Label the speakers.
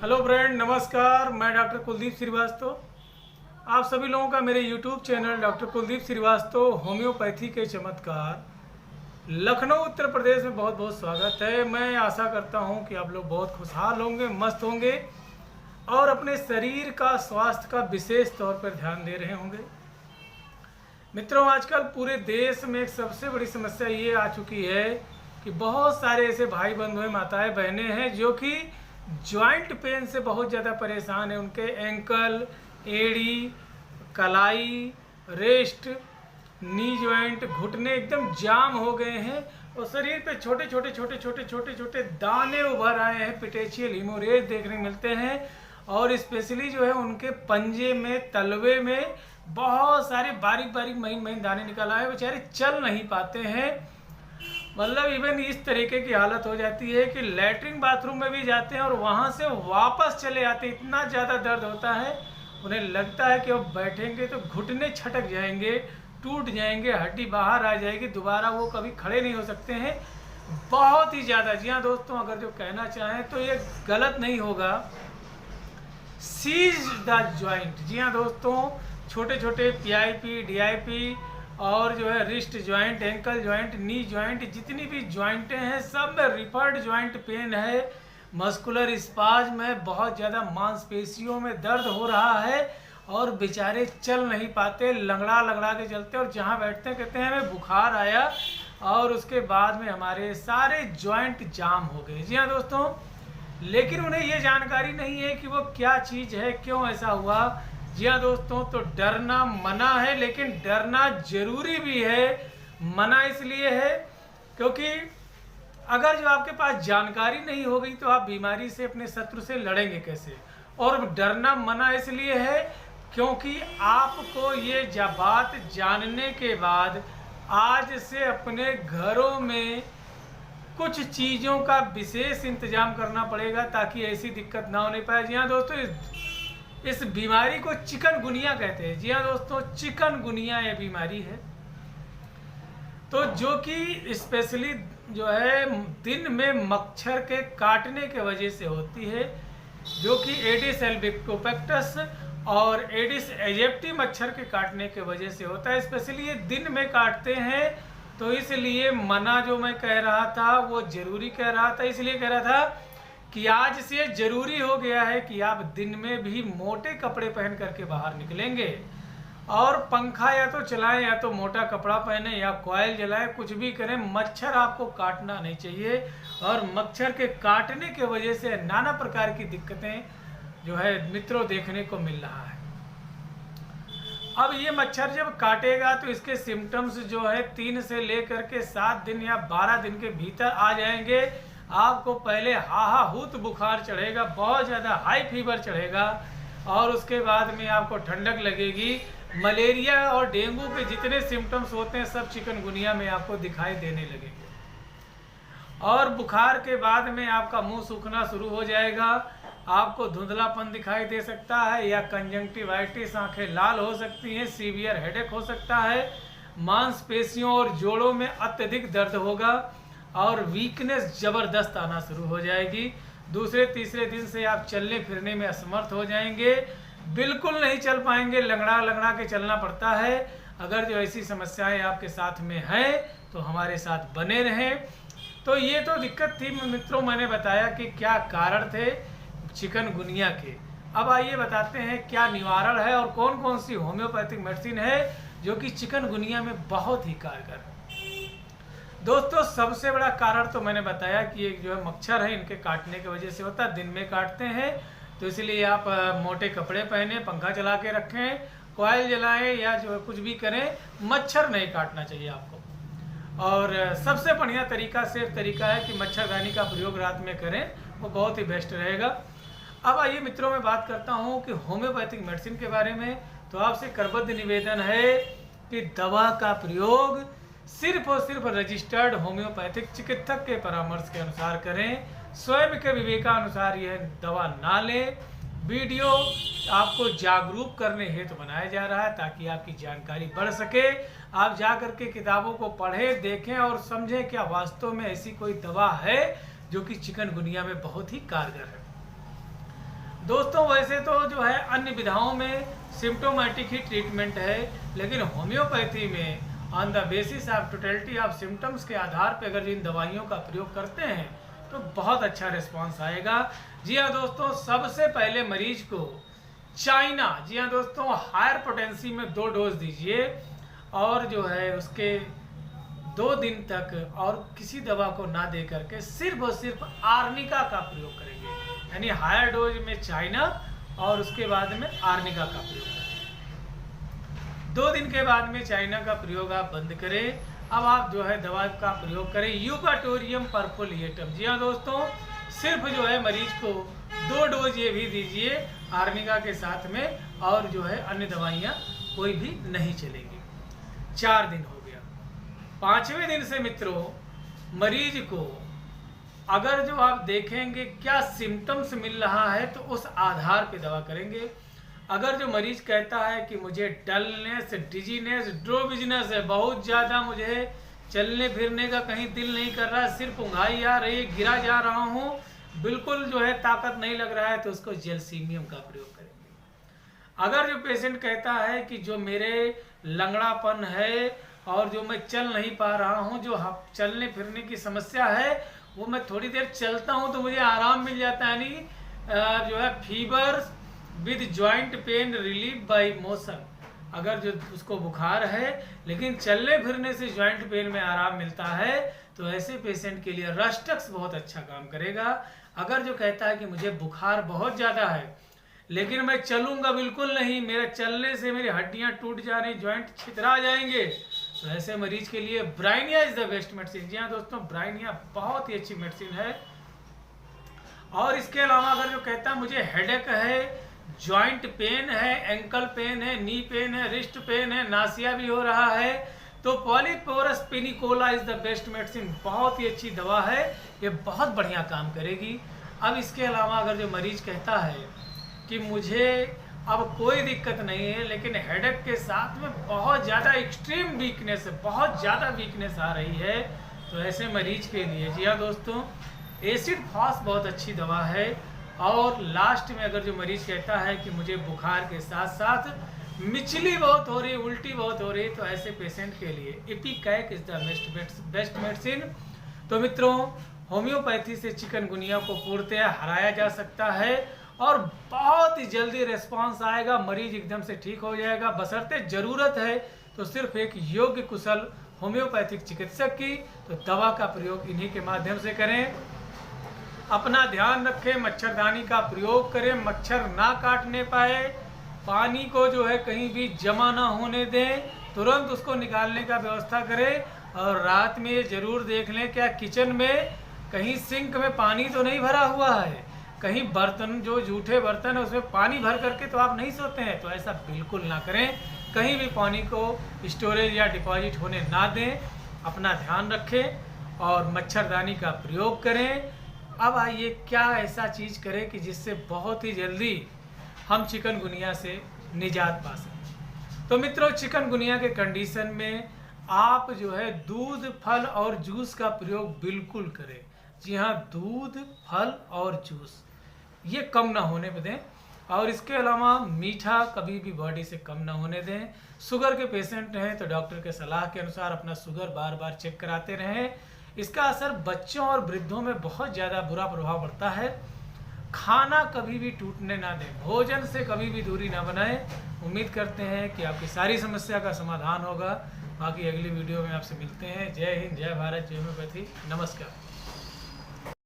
Speaker 1: Hello friend, नमस्कार। मैं doctor Kuldeep Srivastava. आप सभी लोगों का मेरे YouTube channel doctor Kuldeep Srivastava homeopathy के चमत्कार लखनऊ उत्तर प्रदेश में बहुत बहुत स्वागत है। मैं आशा करता हूं कि आप लोग बहुत खुशहाल होंगे, मस्त होंगे और अपने शरीर का स्वास्थ्य का विशेष तौर पर ध्यान दे रहे होंगे। मित्रों, आजकल पूरे देश में एक सबसे बड़ी समस्या ये आ चुकी है कि बहुत सारे ऐसे भाई बंधु हैं, माताएं बहनें हैं जो कि जॉइंट पेन से बहुत ज़्यादा परेशान है। उनके एंकल, एड़ी, कलाई, रेस्ट, नी जॉइंट, घुटने एकदम जाम हो गए हैं और शरीर पे छोटे छोटे दाने उभर आए हैं। पिटेचियल हीमोरेज देखने को मिलते हैं और स्पेशली जो है उनके पंजे में, तलवे में बहुत सारे बारीक बारीक महीन महीन दाने निकल आए। बेचारे चल नहीं पाते हैं। मतलब इवन इस तरीके की हालत हो जाती है कि लैट्रिन बाथरूम में भी जाते हैं और वहाँ से वापस चले आते हैं। इतना ज़्यादा दर्द होता है, उन्हें लगता है कि वो बैठेंगे तो घुटने छटक जाएंगे, टूट जाएंगे, हड्डी बाहर आ जाएगी, दोबारा वो कभी खड़े नहीं हो सकते हैं। बहुत ही ज़्यादा। जी हाँ दोस्तों, अगर जो कहना चाहें तो ये गलत नहीं होगा। Seize the joint. जी हाँ दोस्तों, छोटे छोटे PIP, DIP और जो है wrist joint, ankle joint, knee joint, जितनी भी जॉइंटें हैं सब में रिफर्ड जॉइंट पेन है। मस्कुलर स्पाज्म में बहुत ज़्यादा मांसपेशियों में दर्द हो रहा है और बेचारे चल नहीं पाते, लंगड़ा लंगड़ा के चलते और जहाँ बैठते हैं कहते हैं हमें बुखार आया और उसके बाद में हमारे सारे जॉइंट जाम हो गए। जी हाँ दोस्तों, लेकिन उन्हें ये जानकारी नहीं है कि वो क्या चीज़ है, क्यों ऐसा हुआ। जी हाँ दोस्तों, तो डरना मना है लेकिन डरना जरूरी भी है। मना इसलिए है क्योंकि अगर जो आपके पास जानकारी नहीं होगी तो आप बीमारी से, अपने शत्रु से लड़ेंगे कैसे। और डरना मना इसलिए है क्योंकि आपको ये बात जानने के बाद आज से अपने घरों में कुछ चीज़ों का विशेष इंतजाम करना पड़ेगा ताकि ऐसी दिक्कत ना होने पाए। जी हाँ दोस्तों, इस बीमारी को चिकनगुनिया कहते हैं। जी हाँ दोस्तों, चिकनगुनिया ये बीमारी है तो जो कि स्पेशली जो है दिन में मच्छर के काटने के वजह से होती है, जो कि एडिस एल्बिक्टोपेक्टस और एडिस एजिप्टी मच्छर के काटने के वजह से होता है। स्पेशली ये दिन में काटते हैं तो इसलिए मना जो मैं कह रहा था वो जरूरी कह रहा था। इसलिए कह रहा था कि आज से जरूरी हो गया है कि आप दिन में भी मोटे कपड़े पहन करके बाहर निकलेंगे और पंखा या तो चलाएं या तो मोटा कपड़ा पहने या कॉइल जलाएं, कुछ भी करें, मच्छर आपको काटना नहीं चाहिए। और मच्छर के काटने के वजह से नाना प्रकार की दिक्कतें जो है मित्रों देखने को मिल रहा है। अब ये मच्छर जब काटेगा तो इसके सिम्टम्स जो है 3 से लेकर के 7 दिन या 12 दिन के भीतर आ जाएंगे। आपको पहले हाहाहुत बुखार चढ़ेगा, बहुत ज़्यादा हाई फीवर चढ़ेगा और उसके बाद में आपको ठंडक लगेगी। मलेरिया और डेंगू के जितने सिम्टम्स होते हैं सब चिकनगुनिया में आपको दिखाई देने लगेंगे। और बुखार के बाद में आपका मुंह सूखना शुरू हो जाएगा, आपको धुंधलापन दिखाई दे सकता है या कंजंक्टिवाइटिस, आंखें लाल हो सकती हैं, सीवियर हेडेक हो सकता है, मांसपेशियों और जोड़ों में अत्यधिक दर्द होगा और वीकनेस जबरदस्त आना शुरू हो जाएगी। दूसरे तीसरे दिन से आप चलने फिरने में असमर्थ हो जाएंगे, बिल्कुल नहीं चल पाएंगे, लंगड़ा लंगड़ा के चलना पड़ता है। अगर जो ऐसी समस्याएं आपके साथ में हैं तो हमारे साथ बने रहें। तो ये तो दिक्कत थी मित्रों, मैंने बताया कि क्या कारण थे चिकनगुनिया के। अब आइए बताते हैं क्या निवारण है और कौन कौन सी होम्योपैथिक मेडिसिन है जो कि चिकनगुनिया में बहुत ही कारगर है। दोस्तों, सबसे बड़ा कारण तो मैंने बताया कि ये जो है मच्छर है, इनके काटने की वजह से होता है। दिन में काटते हैं तो इसलिए आप मोटे कपड़े पहने, पंखा चला के रखें, कॉइल जलाएं या जो कुछ भी करें, मच्छर नहीं काटना चाहिए आपको। और सबसे बढ़िया तरीका, सेफ तरीका है कि मच्छरदानी का प्रयोग रात में करें, वो बहुत ही बेस्ट रहेगा। अब आइए मित्रों, मैं बात करता हूँ कि होम्योपैथिक मेडिसिन के बारे में। तो आपसे करबद्ध निवेदन है कि दवा का प्रयोग सिर्फ और सिर्फ रजिस्टर्ड होम्योपैथिक चिकित्सक के परामर्श के अनुसार करें। स्वयं के विवेकानुसार यह दवा ना लें। वीडियो आपको जागरूक करने हेतु बनाया जा रहा है ताकि आपकी जानकारी बढ़ सके। आप जा करके किताबों को पढ़ें, देखें और समझें क्या वास्तव में ऐसी कोई दवा है जो कि चिकनगुनिया में बहुत ही कारगर है। दोस्तों वैसे तो जो है अन्य विधाओं में सिम्टोमेटिक ही ट्रीटमेंट है, लेकिन होम्योपैथी में on the basis of totality of symptoms के आधार पर अगर इन दवाइयों का प्रयोग करते हैं तो बहुत अच्छा रिस्पांस आएगा। जी हाँ दोस्तों, सबसे पहले मरीज को चाइना, जी हाँ दोस्तों, हायर पोटेंसी में 2 डोज दीजिए और जो है उसके 2 दिन तक और किसी दवा को ना दे करके सिर्फ और सिर्फ आर्निका का प्रयोग करेंगे, यानी हायर डोज में चाइना और उसके बाद में आर्निका का प्रयोग करें। 2 दिन के बाद में चाइना का प्रयोग आप बंद करें। अब आप जो है दवा का प्रयोग करें यूपाटोरियम परफोलिएटम। जी हाँ दोस्तों, सिर्फ जो है मरीज को 2 डोज ये भी दीजिए आर्निका के साथ में, और जो है अन्य दवाइयाँ कोई भी नहीं चलेगी। 4 दिन हो गया। 5वें दिन से मित्रों मरीज को अगर जो आप देखेंगे क्या सिम्टम्स मिल रहा है तो उस आधार पे दवा करेंगे। अगर जो मरीज कहता है कि मुझे डलनेस, डिजीनेस, ड्रोविजनेस है, बहुत ज़्यादा मुझे चलने फिरने का कहीं दिल नहीं कर रहा है, सिर्फ ऊँघाई आ रही है, गिरा जा रहा हूँ, बिल्कुल जो है ताकत नहीं लग रहा है, तो उसको जेलसीमियम का प्रयोग करेंगे। अगर जो पेशेंट कहता है कि जो मेरे लंगड़ापन है और जो मैं चल नहीं पा रहा हूँ, जो चलने फिरने की समस्या है, वो मैं थोड़ी देर चलता हूँ तो मुझे आराम मिल जाता है, यानी जो है fever with joint pain relief by motion. अगर जो उसको बुखार है लेकिन चलने फिरने से जॉइंट पेन में आराम मिलता है तो ऐसे पेशेंट के लिए रस्टक्स बहुत अच्छा काम करेगा। अगर जो कहता है कि मुझे बुखार बहुत ज़्यादा है लेकिन मैं चलूँगा बिल्कुल नहीं, मेरे चलने से मेरी हड्डियाँ टूट जा रही, जॉइंट छितरा जाएंगे, तो ऐसे मरीज के लिए Brainia is the best medicine. जी हाँ दोस्तों, ब्राइनिया बहुत ही अच्छी मेडिसिन है। और इसके अलावा अगर जो कहता है मुझे हेडेक है, जॉइंट पेन है, एंकल पेन है, नी पेन है, रिस्ट पेन है, नासिया भी हो रहा है, तो पॉलीपोरस पिनिकोला इज द बेस्ट मेडिसिन। बहुत ही अच्छी दवा है, ये बहुत बढ़िया काम करेगी। अब इसके अलावा अगर जो मरीज कहता है कि मुझे अब कोई दिक्कत नहीं है लेकिन हेडेक के साथ में बहुत ज़्यादा एक्सट्रीम वीकनेस है, बहुत ज़्यादा वीकनेस आ रही है, तो ऐसे मरीज के लिए जी हाँ दोस्तों एसिड फॉस बहुत अच्छी दवा है। और लास्ट में अगर जो मरीज कहता है कि मुझे बुखार के साथ साथ मिचली बहुत हो रही, उल्टी बहुत हो रही, तो ऐसे पेशेंट के लिए इपिकैक इज द बेस्ट मेडिसिन। तो मित्रों, होम्योपैथी से चिकनगुनिया को पूर्णतः हराया जा सकता है और बहुत ही जल्दी रिस्पांस आएगा, मरीज एकदम से ठीक हो जाएगा। बशर्ते ज़रूरत है तो सिर्फ एक योग्य कुशल होम्योपैथिक चिकित्सक की, तो दवा का प्रयोग इन्हीं के माध्यम से करें। अपना ध्यान रखें, मच्छरदानी का प्रयोग करें, मच्छर ना काटने पाए, पानी को जो है कहीं भी जमा ना होने दें, तुरंत उसको निकालने का व्यवस्था करें। और रात में ज़रूर देख लें क्या किचन में कहीं सिंक में पानी तो नहीं भरा हुआ है, कहीं बर्तन जो जूठे बर्तन है उसमें पानी भर करके तो आप नहीं सोते हैं, तो ऐसा बिल्कुल ना करें। कहीं भी पानी को स्टोरेज या डिपॉजिट होने ना दें। अपना ध्यान रखें और मच्छरदानी का प्रयोग करें। अब आइए क्या ऐसा चीज़ करें कि जिससे बहुत ही जल्दी हम चिकनगुनिया से निजात पा सकें। तो मित्रों, चिकनगुनिया के कंडीशन में आप जो है दूध, फल और जूस का प्रयोग बिल्कुल करें। जी हाँ, दूध, फल और जूस ये कम ना होने दें। और इसके अलावा मीठा कभी भी बॉडी से कम ना होने दें। शुगर के पेशेंट हैं तो डॉक्टर के सलाह के अनुसार अपना शुगर बार बार चेक कराते रहें। इसका असर बच्चों और वृद्धों में बहुत ज़्यादा बुरा प्रभाव पड़ता है। खाना कभी भी टूटने ना दें, भोजन से कभी भी दूरी ना बनाएं। उम्मीद करते हैं कि आपकी सारी समस्या का समाधान होगा। बाकी अगली वीडियो में आपसे मिलते हैं। जय हिंद, जय भारत, जय होम्योपैथी। नमस्कार।